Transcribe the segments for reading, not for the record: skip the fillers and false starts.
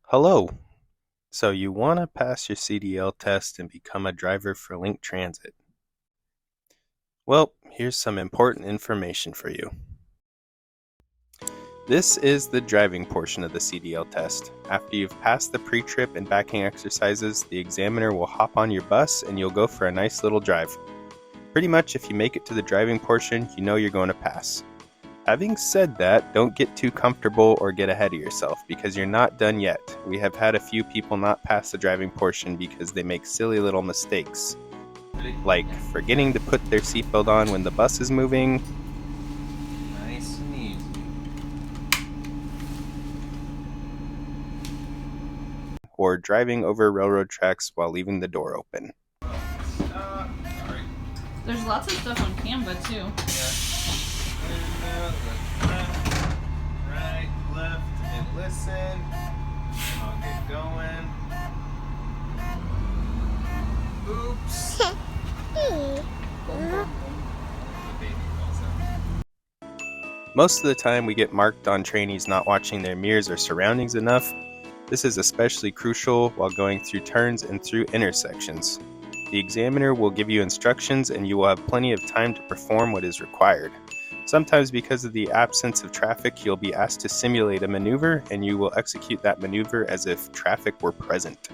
Hello. So you want to pass your CDL test and become a driver for Link Transit. Well, here's some important information for you. This is the driving portion of the CDL test. After you've passed the pre-trip and backing exercises, the examiner will hop on your bus and you'll go for a nice little drive. Pretty much if you make it to the driving portion, you know you're going to pass. Having said that, don't get too comfortable or get ahead of yourself because you're not done yet. We have had a few people not pass the driving portion because they make silly little mistakes, like forgetting to put their seatbelt on when the bus is moving, Nice and easy. or driving over railroad tracks while leaving the door open. Sorry. There's lots of stuff on Canva too. Left, right, left, and listen. And I'll get going. Oops. Most of the time we get marked on trainees not watching their mirrors or surroundings enough. This is especially crucial while going through turns and through intersections. The examiner will give you instructions and you will have plenty of time to perform what is required. Sometimes because of the absence of traffic, you'll be asked to simulate a maneuver and you will execute that maneuver as if traffic were present.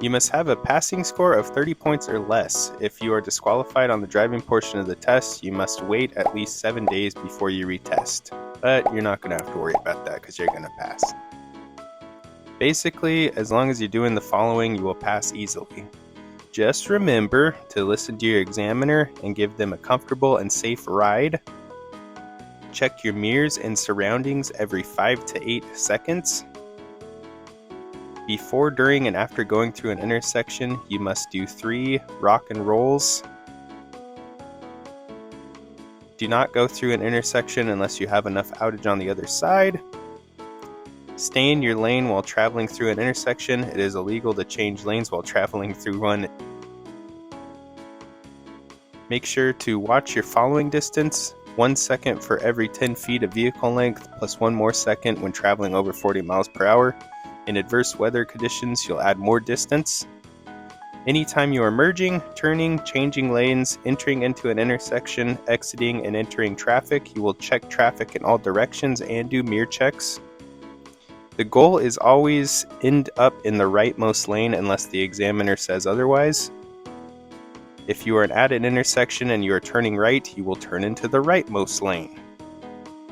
You must have a passing score of 30 points or less. If you are disqualified on the driving portion of the test, you must wait at least 7 days before you retest. But you're not going to have to worry about that because you're going to pass. Basically, as long as you're doing the following, you will pass easily. Just remember to listen to your examiner and give them a comfortable and safe ride. Check your mirrors and surroundings every 5 to 8 seconds. Before, during, and after going through an intersection, you must do 3 rock and rolls. Do not go through an intersection unless you have enough outage on the other side. Stay in your lane while traveling through an intersection. It is illegal to change lanes while traveling through one. Make sure to watch your following distance, 1 second for every 10 feet of vehicle length, plus 1 more second when traveling over 40 miles per hour. In adverse weather conditions, you'll add more distance. Anytime you are merging, turning, changing lanes, entering into an intersection, exiting, and entering traffic, you will check traffic in all directions and do mirror checks. The goal is always end up in the rightmost lane unless the examiner says otherwise. If you are at an intersection and you are turning right, you will turn into the rightmost lane.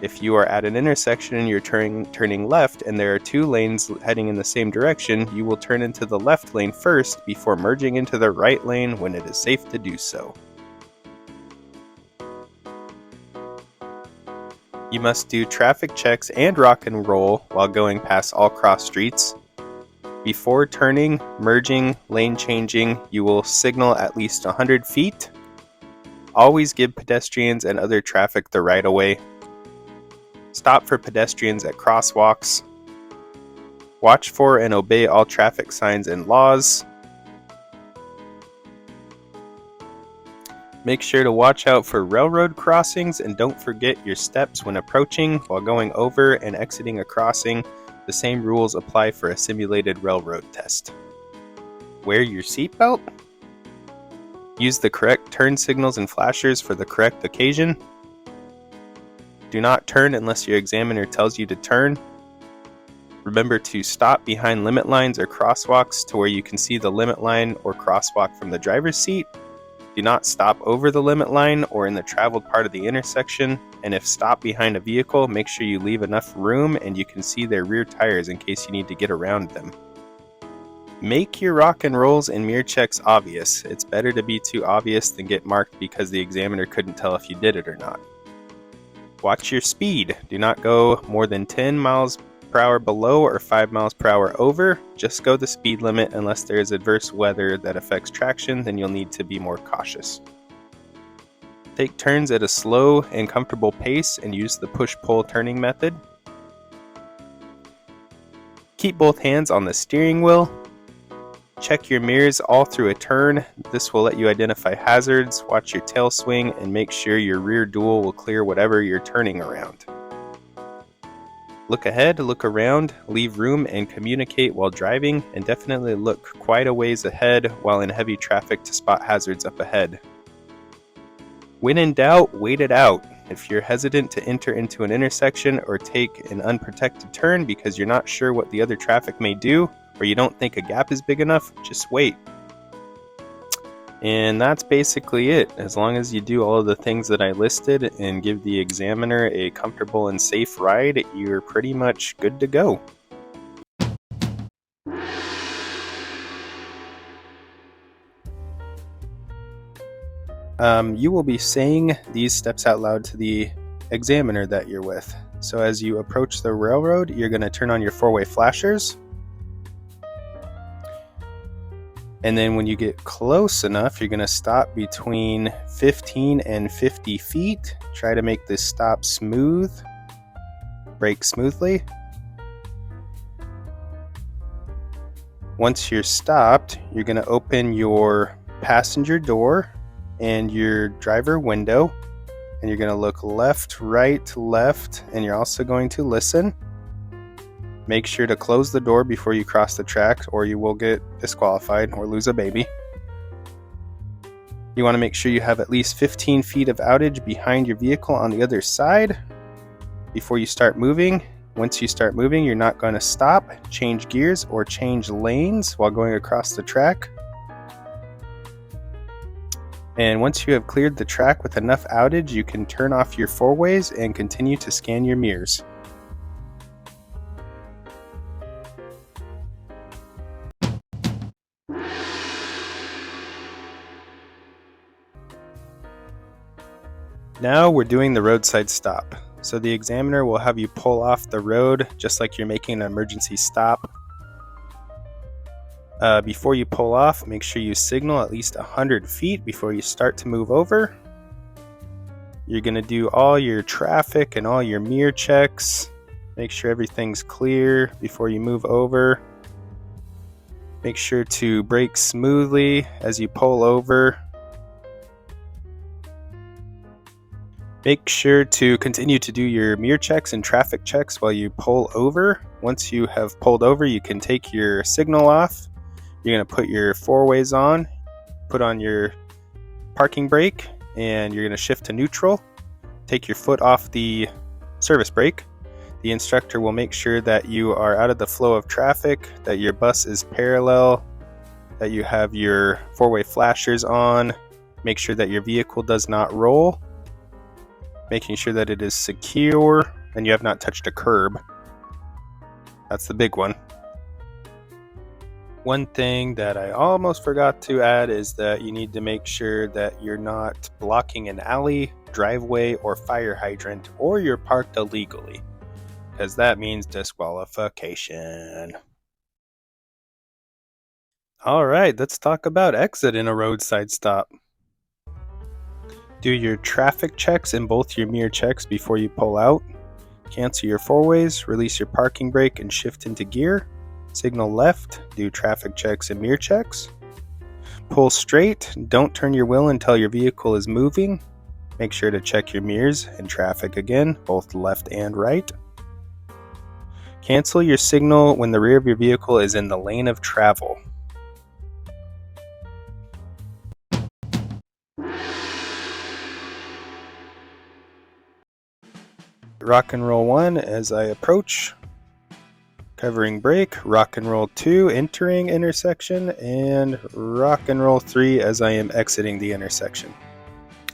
If you are at an intersection and you're turning left and there are 2 lanes heading in the same direction, you will turn into the left lane first before merging into the right lane when it is safe to do so. You must do traffic checks and rock and roll while going past all cross streets. Before turning, merging, lane changing, you will signal at least 100 feet. Always give pedestrians and other traffic the right of way. Stop for pedestrians at crosswalks. Watch for and obey all traffic signs and laws. Make sure to watch out for railroad crossings and don't forget your steps when approaching while going over and exiting a crossing. The same rules apply for a simulated railroad test. Wear your seatbelt. Use the correct turn signals and flashers for the correct occasion. Do not turn unless your examiner tells you to turn. Remember to stop behind limit lines or crosswalks to where you can see the limit line or crosswalk from the driver's seat. Do not stop over the limit line or in the traveled part of the intersection, and if stopped behind a vehicle, make sure you leave enough room and you can see their rear tires in case you need to get around them. Make your rock and rolls and mirror checks obvious. It's better to be too obvious than get marked because the examiner couldn't tell if you did it or not. Watch your speed. Do not go more than 10 miles per hour below or 5 miles per hour over. Just go the speed limit unless there is adverse weather that affects traction, then you'll need to be more cautious. Take turns at a slow and comfortable pace and use the push-pull turning method. Keep both hands on the steering wheel. Check your mirrors all through a turn. This will let you identify hazards, watch your tail swing, and make sure your rear dual will clear whatever you're turning around. Look ahead, look around, leave room and communicate while driving, and definitely look quite a ways ahead while in heavy traffic to spot hazards up ahead. When in doubt, wait it out. If you're hesitant to enter into an intersection or take an unprotected turn because you're not sure what the other traffic may do, or you don't think a gap is big enough, just wait. And that's basically it. As long as you do all of the things that I listed and give the examiner a comfortable and safe ride, you're pretty much good to go. You will be saying these steps out loud to the examiner that you're with. So as you approach the railroad, you're going to turn on your four-way flashers. And then when you get close enough, you're going to stop between 15 and 50 feet. Try to make this stop smooth. Brake smoothly. Once you're stopped, you're going to open your passenger door and your driver window. And you're going to look left, right, left, and you're also going to listen. Make sure to close the door before you cross the track or you will get disqualified or lose a baby. You want to make sure you have at least 15 feet of outage behind your vehicle on the other side before you start moving. Once you start moving, you're not going to stop, change gears, or change lanes while going across the track. And once you have cleared the track with enough outage, you can turn off your four-ways and continue to scan your mirrors. Now we're doing the roadside stop. So the examiner will have you pull off the road just like you're making an emergency stop. Before you pull off, make sure you signal at least 100 feet before you start to move over. You're going to do all your traffic and all your mirror checks. Make sure everything's clear before you move over. Make sure to brake smoothly as you pull over. Make sure to continue to do your mirror checks and traffic checks while you pull over. Once you have pulled over, you can take your signal off. You're going to put your four-ways on, put on your parking brake, and you're going to shift to neutral. Take your foot off the service brake. The instructor will make sure that you are out of the flow of traffic, that your bus is parallel, that you have your four-way flashers on. Make sure that your vehicle does not roll. Making sure that it is secure and you have not touched a curb. That's the big one. One thing that I almost forgot to add is that you need to make sure that you're not blocking an alley, driveway, or fire hydrant, or you're parked illegally, because that means disqualification. All right, let's talk about exit in a roadside stop. Do your traffic checks and both your mirror checks before you pull out. Cancel your four-ways, release your parking brake and shift into gear. Signal left, do traffic checks and mirror checks. Pull straight, don't turn your wheel until your vehicle is moving. Make sure to check your mirrors and traffic again, both left and right. Cancel your signal when the rear of your vehicle is in the lane of travel. Rock and roll 1 as I approach, covering brake, rock and roll 2 entering intersection, and rock and roll 3 as I am exiting the intersection.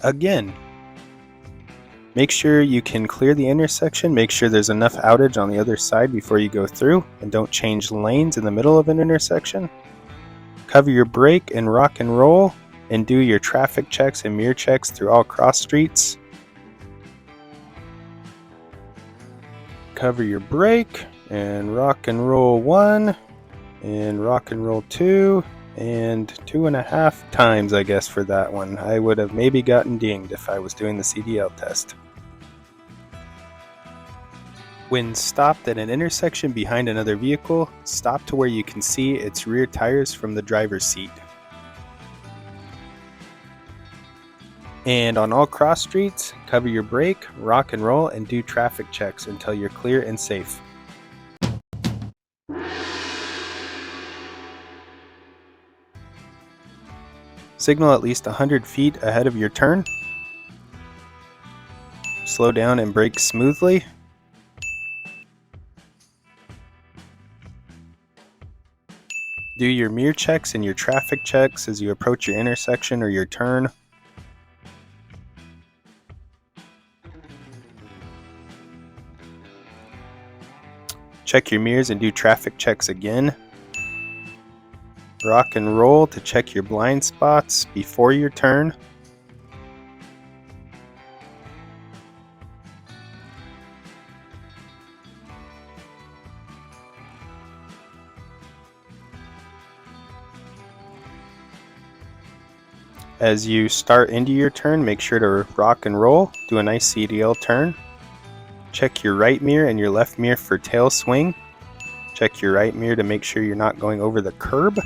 Again, make sure you can clear the intersection, make sure there's enough outage on the other side before you go through, and don't change lanes in the middle of an intersection. Cover your brake and rock and roll, and do your traffic checks and mirror checks through all cross streets. Cover your brake and rock and roll 1 and rock and roll 2 and 2.5 times, I guess, for that one. I would have maybe gotten dinged if I was doing the CDL test. When stopped at an intersection behind another vehicle, stop to where you can see its rear tires from the driver's seat. And on all cross streets, cover your brake, rock and roll, and do traffic checks until you're clear and safe. Signal at least 100 feet ahead of your turn. Slow down and brake smoothly. Do your mirror checks and your traffic checks as you approach your intersection or your turn. Check your mirrors and do traffic checks again. Rock and roll to check your blind spots before your turn. As you start into your turn, make sure to rock and roll. Do a nice CDL turn. Check your right mirror and your left mirror for tail swing. Check your right mirror to make sure you're not going over the curb.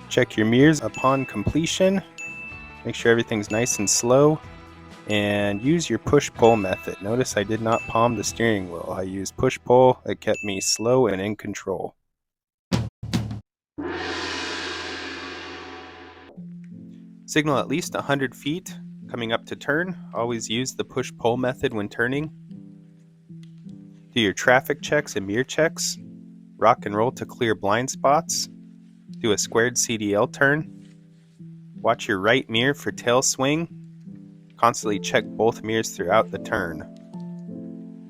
Check your mirrors upon completion. Make sure everything's nice and slow. And use your push-pull method. Notice I did not palm the steering wheel. I used push-pull. It kept me slow and in control. Signal at least 100 feet coming up to turn. Always use the push-pull method when turning. Do your traffic checks and mirror checks. Rock and roll to clear blind spots. Do a squared CDL turn. Watch your right mirror for tail swing. Constantly check both mirrors throughout the turn.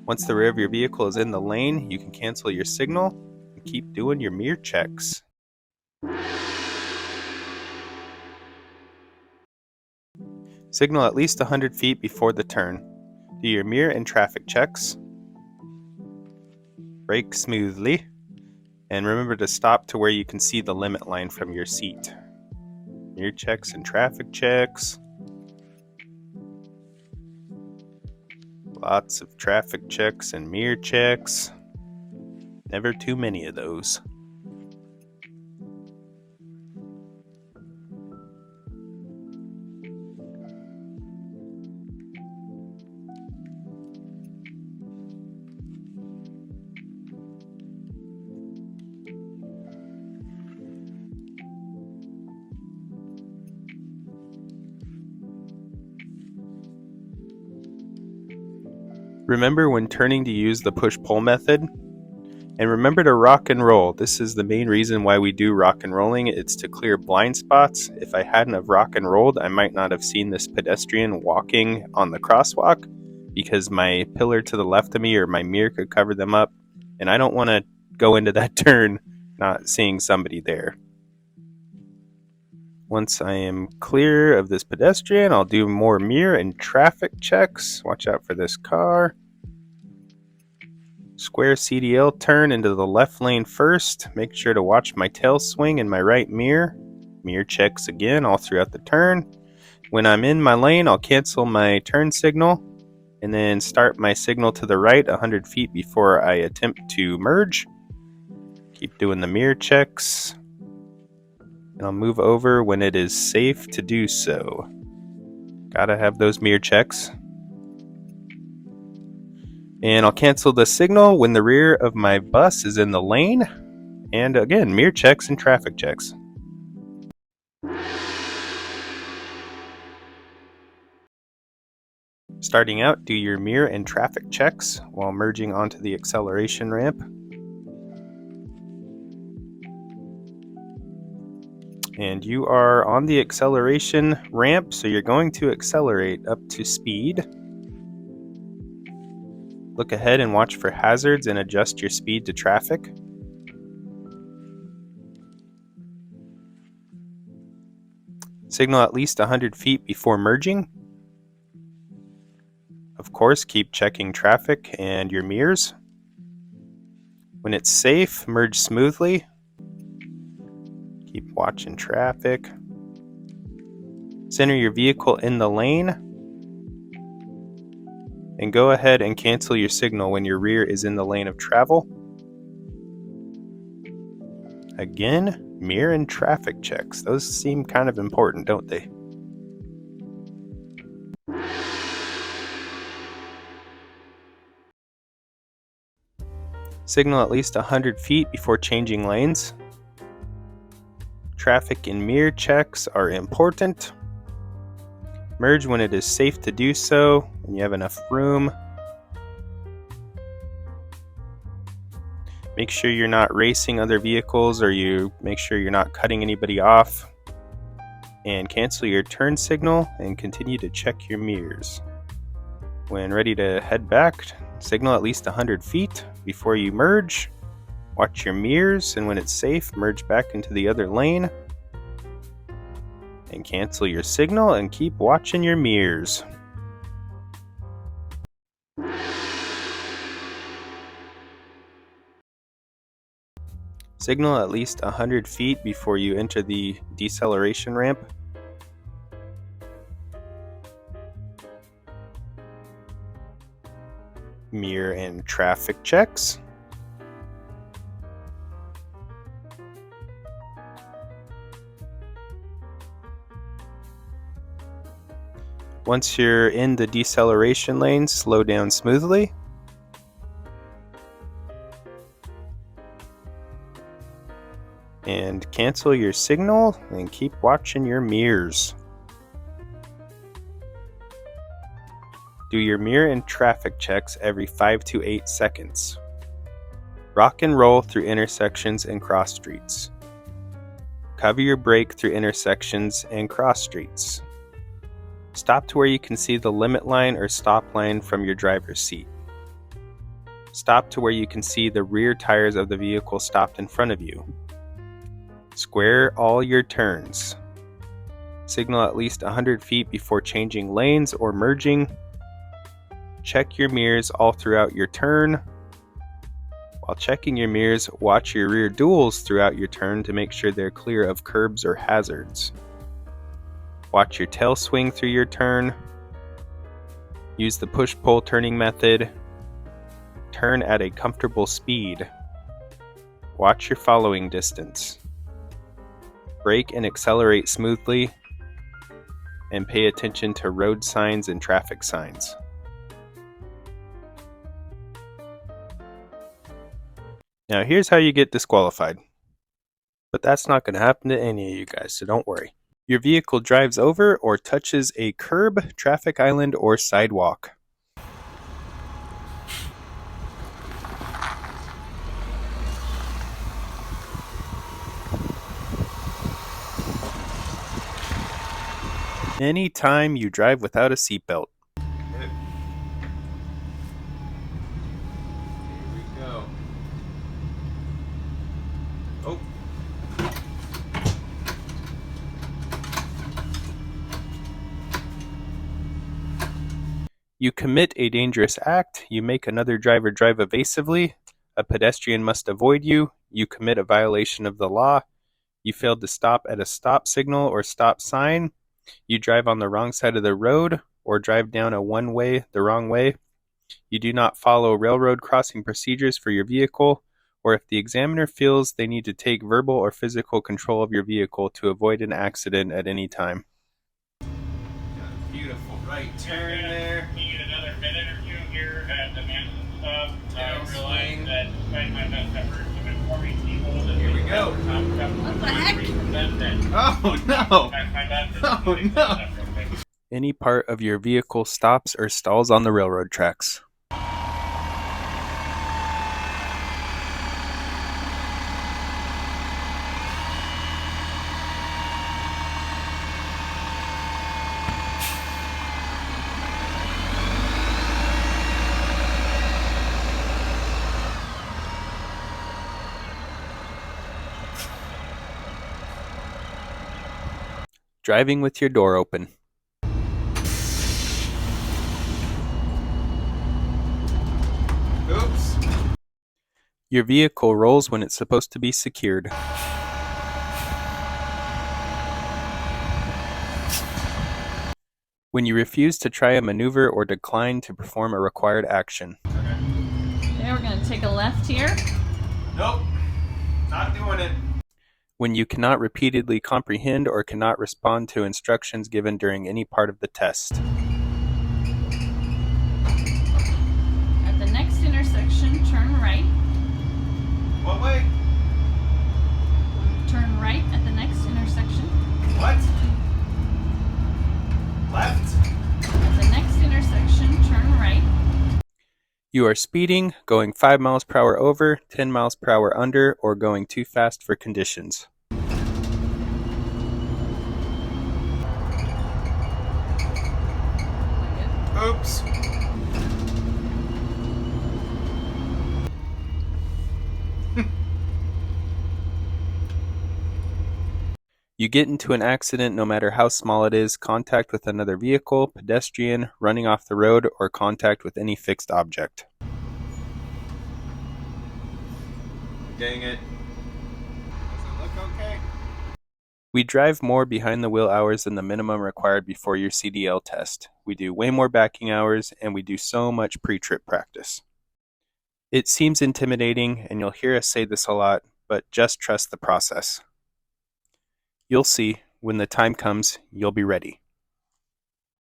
Once the rear of your vehicle is in the lane, you can cancel your signal and keep doing your mirror checks. Signal at least 100 feet before the turn. Do your mirror and traffic checks. Brake smoothly. And remember to stop to where you can see the limit line from your seat. Mirror checks and traffic checks. Lots of traffic checks and mirror checks. Never too many of those. Remember when turning to use the push-pull method. And remember to rock and roll. This is the main reason why we do rock and rolling. It's to clear blind spots. If I hadn't have rock and rolled, I might not have seen this pedestrian walking on the crosswalk because my pillar to the left of me or my mirror could cover them up. And I don't want to go into that turn not seeing somebody there. Once I am clear of this pedestrian, I'll do more mirror and traffic checks. Watch out for this car. Square CDL turn into the left lane first. Make sure to watch my tail swing in my right mirror. Mirror checks again all throughout the turn. When I'm in my lane, I'll cancel my turn signal and then start my signal to the right 100 feet before I attempt to merge. Keep doing the mirror checks. And I'll move over when it is safe to do so. Gotta have those mirror checks. And I'll cancel the signal when the rear of my bus is in the lane. And again, mirror checks and traffic checks. Starting out, do your mirror and traffic checks while merging onto the acceleration ramp. And you are on the acceleration ramp, so you're going to accelerate up to speed. Look ahead and watch for hazards and adjust your speed to traffic. Signal at least 100 feet before merging. Of course, keep checking traffic and your mirrors. When it's safe, merge smoothly. Keep watching traffic. Center your vehicle in the lane. And go ahead and cancel your signal when your rear is in the lane of travel. Again, mirror and traffic checks. Those seem kind of important, don't they? Signal at least 100 feet before changing lanes. Traffic and mirror checks are important. Merge when it is safe to do so, when you have enough room. Make sure you're not racing other vehicles, or you make sure you're not cutting anybody off. And cancel your turn signal and continue to check your mirrors. When ready to head back, signal at least 100 feet before you merge. Watch your mirrors, and when it's safe, merge back into the other lane. And cancel your signal and keep watching your mirrors. Signal at least 100 feet before you enter the deceleration ramp. Mirror and traffic checks. Once you're in the deceleration lane, slow down smoothly. And cancel your signal and keep watching your mirrors. Do your mirror and traffic checks every 5 to 8 seconds. Rock and roll through intersections and cross streets. Cover your brake through intersections and cross streets. Stop to where you can see the limit line or stop line from your driver's seat. Stop to where you can see the rear tires of the vehicle stopped in front of you. Square all your turns. Signal at least 100 feet before changing lanes or merging. Check your mirrors all throughout your turn. While checking your mirrors, watch your rear duals throughout your turn to make sure they're clear of curbs or hazards. Watch your tail swing through your turn. Use the push-pull turning method. Turn at a comfortable speed. Watch your following distance. Brake and accelerate smoothly. And pay attention to road signs and traffic signs. Now here's how you get disqualified. But that's not going to happen to any of you guys, so don't worry. Your vehicle drives over or touches a curb, traffic island, or sidewalk. Anytime you drive without a seatbelt. Here we go. Oh. You commit a dangerous act. You make another driver drive evasively. A pedestrian must avoid you. You commit a violation of the law. You failed to stop at a stop signal or stop sign. You drive on the wrong side of the road or drive down a one-way the wrong way. You do not follow railroad crossing procedures for your vehicle, or if the examiner feels they need to take verbal or physical control of your vehicle to avoid an accident at any time. Got a beautiful right turn there. You get another minute or two here at the Manson stop. Tail Realize swing. that despite my best efforts of informing people that Here we go. What the heck? Oh no! Oh no! Any part of your vehicle stops or stalls on the railroad tracks. Driving with your door open. Oops. Your vehicle rolls when it's supposed to be secured. When you refuse to try a maneuver or decline to perform a required action. Okay, we're gonna take a left here. Nope. Not doing it. When you cannot repeatedly comprehend or cannot respond to instructions given during any part of the test. At the next intersection, turn right. What way? Turn right at the next intersection. You are speeding, going 5 miles per hour over, 10 miles per hour under, or going too fast for conditions. Oops. You get into an accident no matter how small it is, contact with another vehicle, pedestrian, running off the road, or contact with any fixed object. Dang it. Does it look okay? We drive more behind the wheel hours than the minimum required before your CDL test. We do way more backing hours, and we do so much pre-trip practice. It seems intimidating, and you'll hear us say this a lot, but just trust the process. You'll see, when the time comes, you'll be ready.